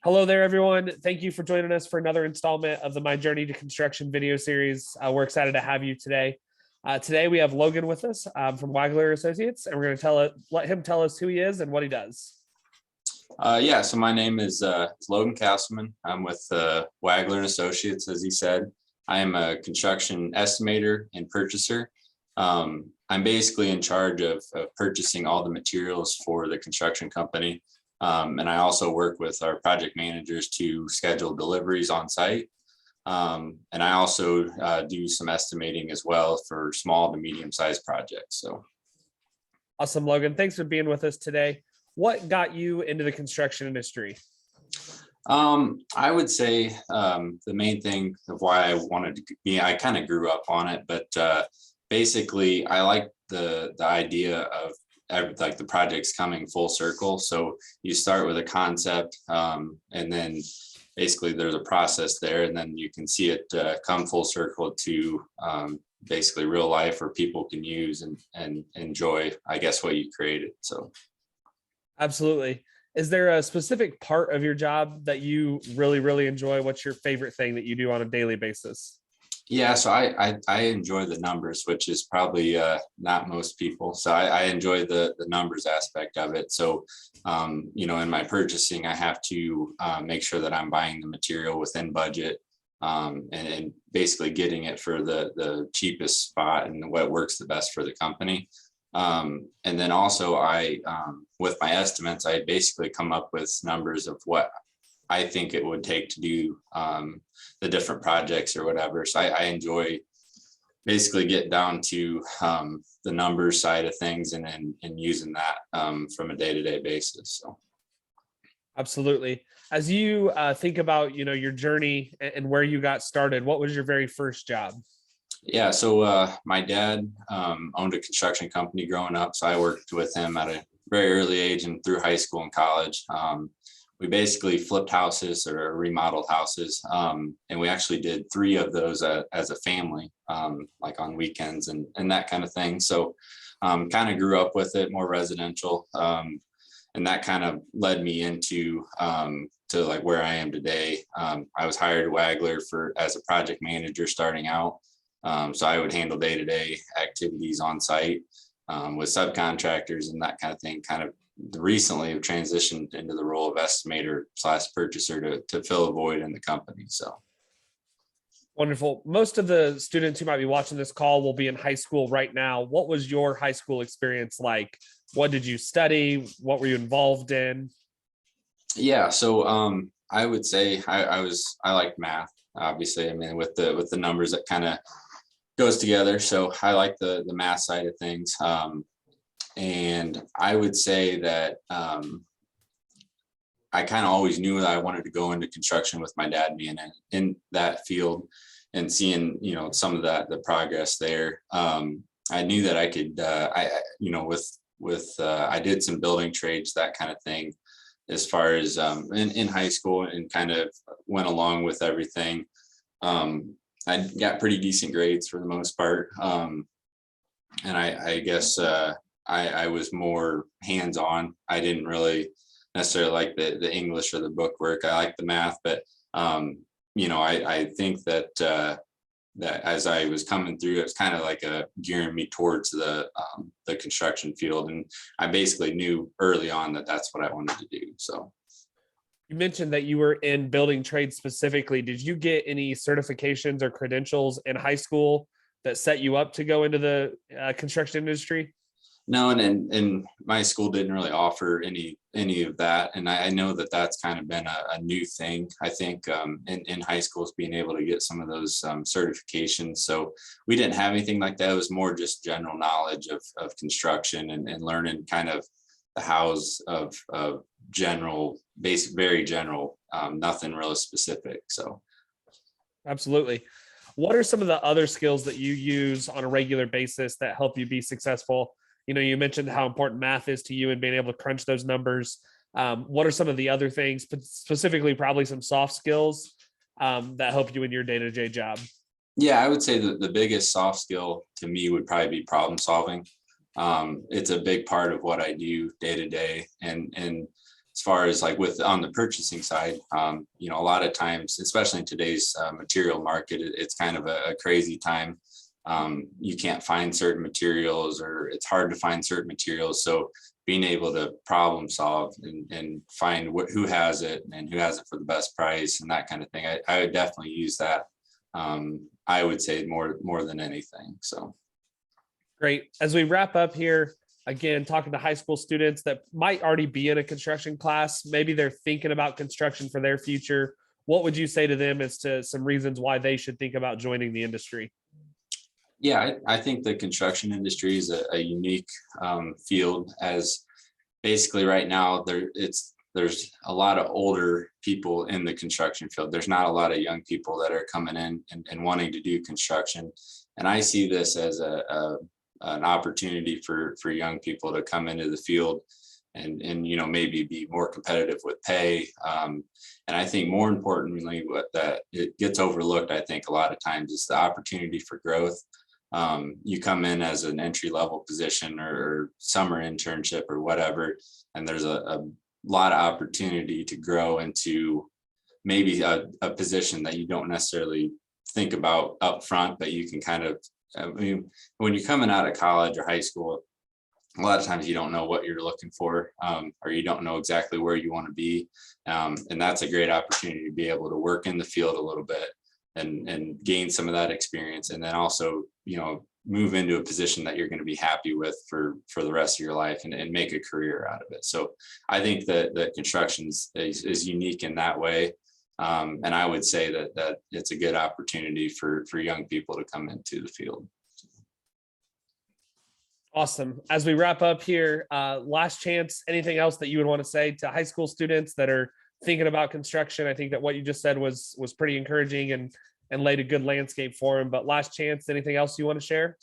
Hello there, everyone. Thank you for joining us for another installment of the My Journey to Construction video series. We're excited to have you today. Today we have Logan with us from Wagler Associates, and we're going to let him tell us who he is and what he does. So my name is Logan Casselman. I'm with Wagler and Associates, as he said. I am a construction estimator and purchaser. I'm basically in charge of purchasing all the materials for the construction company. And I also work with our project managers to schedule deliveries on site. And I also do some estimating as well for small to medium-sized projects. So, awesome, Logan. Thanks for being with us today. What got you into the construction industry? I would say the main thing of why I wanted to be, I kind of grew up on it, but basically I like the idea of like the projects coming full circle. So you start with a concept, and then basically there's a process there, and then you can see it come full circle to basically real life where people can use and enjoy, I guess, what you created. So absolutely. Is there a specific part of your job that you really enjoy? What's your favorite thing that you do on a daily basis? yeah, so I enjoy the numbers, which is probably not most people. So I enjoy the numbers aspect of it. So in my purchasing, I have to make sure that I'm buying the material within budget, and basically getting it for the cheapest spot and what works the best for the company. And then also with my estimates, I basically come up with numbers of what I think it would take to do the different projects or whatever. So I enjoy basically getting down to the numbers side of things and using that from a day-to-day basis. So absolutely. As you think about your journey and where you got started, what was your very first job? yeah, so my dad owned a construction company growing up, so I worked with him at a very early age and through high school and college. We basically flipped houses or remodeled houses. And we actually did 3 of those as a family, like on weekends and that kind of thing. So kind of grew up with it, more residential. And that kind of led me into to like where I am today. I was hired at Wagler as a project manager starting out. So I would handle day-to-day activities on site with subcontractors and that kind of thing. Kind of recently have transitioned into the role of estimator / purchaser to fill a void in the company. So wonderful. Most of the students who might be watching this call will be in high school right now. What was your high school experience like? What did you study? What were you involved in? yeah, so I would say I liked math, obviously. I mean, with the numbers, that kind of goes together. So I like the math side of things. And I would say that I kind of always knew that I wanted to go into construction with my dad being in that field and seeing, some of the progress there. I knew that I could, I did some building trades, that kind of thing, as far as in high school, and kind of went along with everything. I got pretty decent grades for the most part. And I guess, I was more hands-on. I didn't really necessarily like the English or the book work. I like the math, but I think that as I was coming through, it's kind of like gearing me towards the construction field, and I basically knew early on that that's what I wanted to do. So you mentioned that you were in building trades specifically. Did you get any certifications or credentials in high school that set you up to go into the construction industry? no, and my school didn't really offer any of that, and I know that that's kind of been a new thing. I think in high schools, being able to get some of those certifications. So we didn't have anything like that. It was more just general knowledge of construction and learning kind of the hows of general, basic, very general, nothing really specific. So absolutely. What are some of the other skills that you use on a regular basis that help you be successful? You mentioned how important math is to you and being able to crunch those numbers. What are some of the other things, specifically probably some soft skills that help you in your day-to-day job? yeah, I would say that the biggest soft skill to me would probably be problem solving. It's a big part of what I do day to day, and as far as like with on the purchasing side, you know, a lot of times, especially in today's material market, it's kind of a crazy time. You can't find certain materials, or it's hard to find certain materials. So being able to problem solve and find who has it and who has it for the best price and that kind of thing, I would definitely use that. I would say more than anything. So Great. As we wrap up here, again, talking to high school students that might already be in a construction class, maybe they're thinking about construction for their future. What would you say to them as to some reasons why they should think about joining the industry? yeah, I think the construction industry is a unique field, as basically right now there's a lot of older people in the construction field. There's not a lot of young people that are coming in and wanting to do construction. And I see this as an opportunity for young people to come into the field and you know, maybe be more competitive with pay. And I think more importantly, what that it gets overlooked, I think a lot of times, is the opportunity for growth. You come in as an entry level position or summer internship or whatever, and there's a lot of opportunity to grow into maybe a position that you don't necessarily think about up front, but you can kind of, I mean, when you're coming out of college or high school, a lot of times you don't know what you're looking for, or you don't know exactly where you want to be. And that's a great opportunity to be able to work in the field a little bit and gain some of that experience. And then also, you know, move into a position that you're going to be happy with for the rest of your life and make a career out of it. So I think that construction is unique in that way. And I would say that it's a good opportunity for young people to come into the field. Awesome. As we wrap up here, last chance, anything else that you would want to say to high school students that are thinking about construction? I think that what you just said was pretty encouraging and laid a good landscape for them. But last chance, anything else you want to share?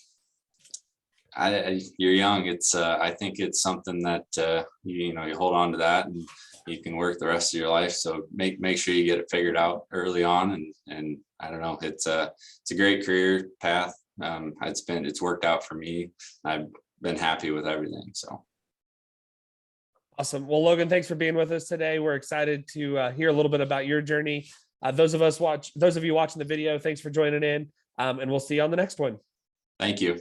You're young. It's I think it's something that you hold on to that and you can work the rest of your life. So make sure you get it figured out early on. And I don't know, it's a great career path. It's worked out for me. I've been happy with everything. So awesome. Well, Logan, thanks for being with us today. We're excited to hear a little bit about your journey. Those of you watching the video, thanks for joining in. And we'll see you on the next one. Thank you.